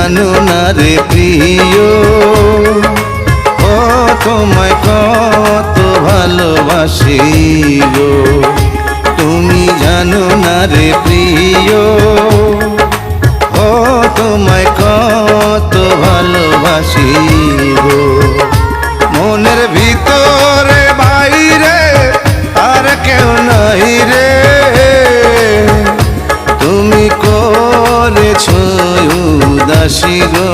জানো না রে প্রিয়, ও তোমায় কত ভালোবাসি গো। তুমি জানো না রে প্রিয়, ও তোমায় কত ভালোবাসি গো। মনের ভিতরে বাইরে আর কেউ নাই রে, তুমি করেছ উদাসী গো।